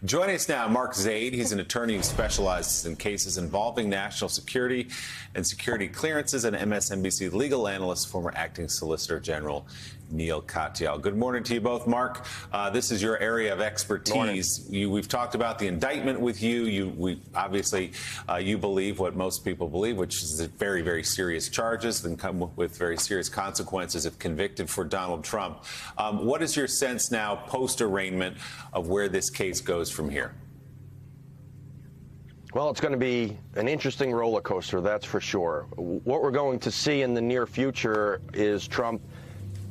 Joining us now, Mark Zaid. He's an attorney who specializes in cases involving national security and security clearances, and MSNBC legal analyst, former acting Solicitor General Neil Katyal. Good morning to you both. Mark, this is your area of expertise. We've talked about the indictment with you. Obviously, you believe what most people believe, which is that very, very serious charges and come with very serious consequences if convicted for Donald Trump. What is your sense now, post-arraignment, of where this case goes from here? Well, it's going to be an interesting roller coaster, that's for sure. What we're going to see in the near future is Trump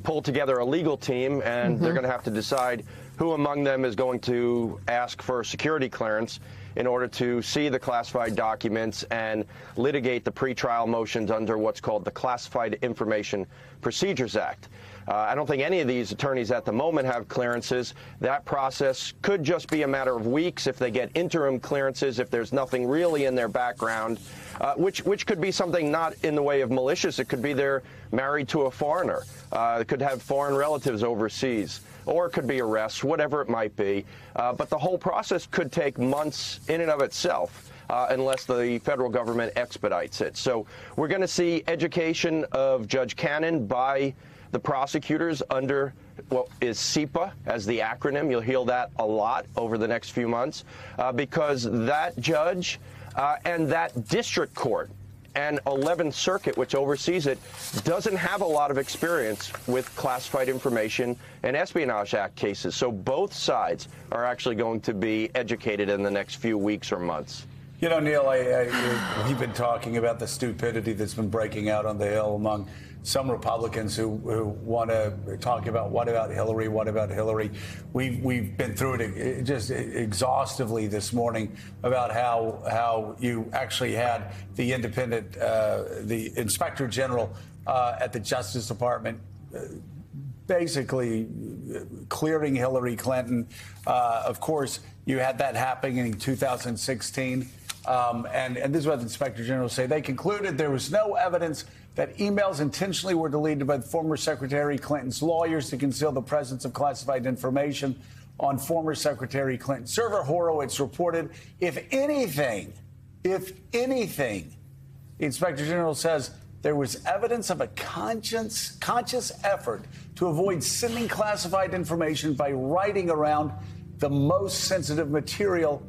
pull together a legal team, and they're going to have to decide who among them is going to ask for security clearance in order to see the classified documents and litigate the pretrial motions under what's called the Classified Information Procedures Act. I don't think any of these attorneys at the moment have clearances. That process could just be a matter of weeks if they get interim clearances, if there's nothing really in their background, which could be something not in the way of malicious. It could be they're married to a foreigner. It could have foreign relatives overseas, or it could be arrests, whatever it might be. But the whole process could take months in and of itself, unless the federal government expedites it. So we're going to see education of Judge Cannon by the prosecutors under what is CIPA as the acronym. You'll hear that a lot over the next few months, because that judge and that district court and 11th Circuit, which oversees it, doesn't have a lot of experience with classified information and Espionage Act cases. So both sides are actually going to be educated in the next few weeks or months. You know, Neil, we've been talking about the stupidity that's been breaking out on the Hill among some Republicans who want to talk about what about Hillary, what about Hillary. We've been through it just exhaustively this morning about how you actually had the independent, the Inspector General at the Justice Department basically clearing Hillary Clinton. Of course, you had that happening in 2016. And this is what the Inspector General say. They concluded there was no evidence that emails intentionally were deleted by former Secretary Clinton's lawyers to conceal the presence of classified information on former Secretary Clinton's server. Horowitz reported, if anything, the Inspector General says there was evidence of a conscious effort to avoid sending classified information by writing around the most sensitive material.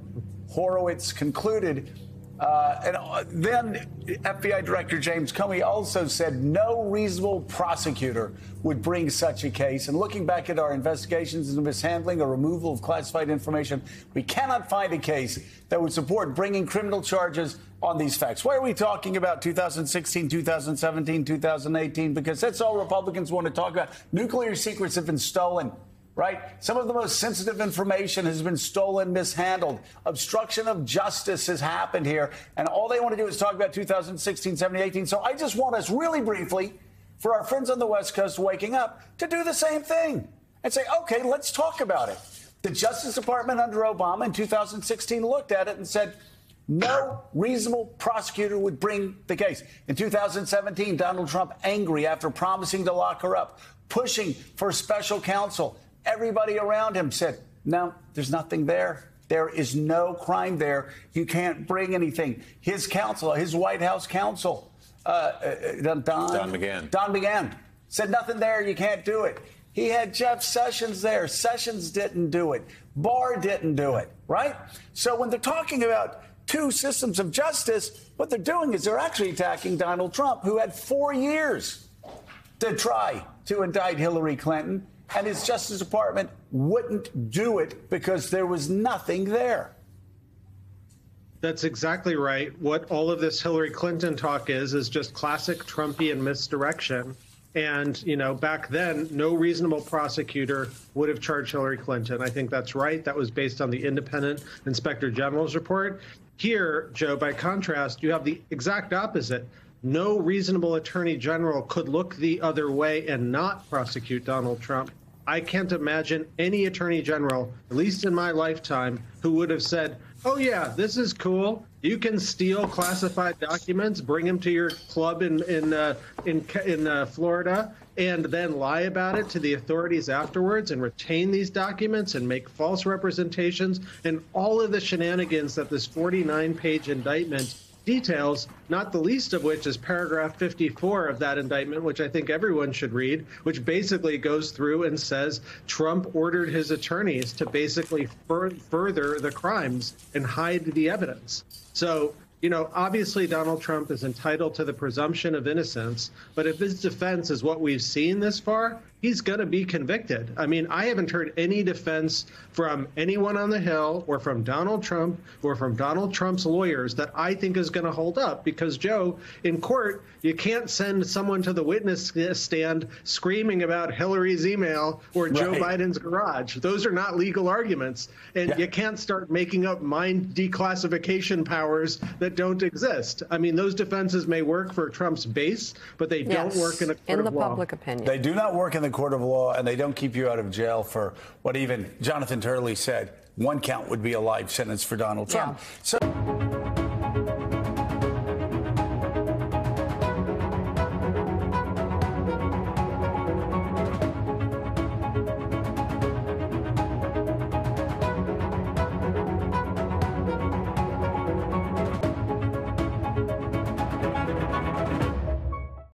Horowitz concluded. And then FBI Director James Comey also said no reasonable prosecutor would bring such a case. And looking back at our investigations into mishandling or removal of classified information, we cannot find a case that would support bringing criminal charges on these facts. Why are we talking about 2016, 2017, 2018? Because that's all Republicans want to talk about. Nuclear secrets have been stolen. Right? Some of the most sensitive information has been stolen, mishandled. Obstruction of justice has happened here. And all they want to do is talk about 2016, 17, 18. So I just want us really briefly, for our friends on the West Coast waking up, to do the same thing and say, OK, let's talk about it. The Justice Department under Obama in 2016 looked at it and said no reasonable prosecutor would bring the case. In 2017, Donald Trump, angry after promising to lock her up, pushing for special counsel. Everybody around him said, no, there's nothing there. There is no crime there. You can't bring anything. His counsel, his White House counsel, Don McGahn, said nothing there. You can't do it. He had Jeff Sessions there. Sessions didn't do it. Barr didn't do it. Right? So when they're talking about two systems of justice, what they're doing is they're actually attacking Donald Trump, who had 4 years to try to indict Hillary Clinton. And his Justice Department wouldn't do it because there was nothing there. That's exactly right. What all of this Hillary Clinton talk is just classic Trumpian misdirection. And, you know, back then, no reasonable prosecutor would have charged Hillary Clinton. I think that's right. That was based on the independent Inspector General's report. Here, Joe, by contrast, you have the exact opposite. No reasonable attorney general could look the other way and not prosecute Donald Trump. I can't imagine any attorney general, at least in my lifetime, who would have said, oh, yeah, this is cool. You can steal classified documents, bring them to your club in Florida, and then lie about it to the authorities afterwards and retain these documents and make false representations and all of the shenanigans that this 49-page indictment details, not the least of which is paragraph 54 of that indictment, which I think everyone should read, which basically goes through and says Trump ordered his attorneys to basically further the crimes and hide the evidence. So, you know, obviously Donald Trump is entitled to the presumption of innocence, but if his defense is what we've seen this far, he's going to be convicted. I mean, I haven't heard any defense from anyone on the Hill or from Donald Trump or from Donald Trump's lawyers that I think is going to hold up because, Joe, in court, you can't send someone to the witness stand screaming about Hillary's email or Joe Biden's garage. Those are not legal arguments. And you can't start making up mind declassification powers that don't exist. I mean, those defenses may work for Trump's base, but they don't work in a court of law. In the public opinion. They do not work in the court of law, and they don't keep you out of jail for what even Jonathan Turley said. One count would be a life sentence for Donald Trump. So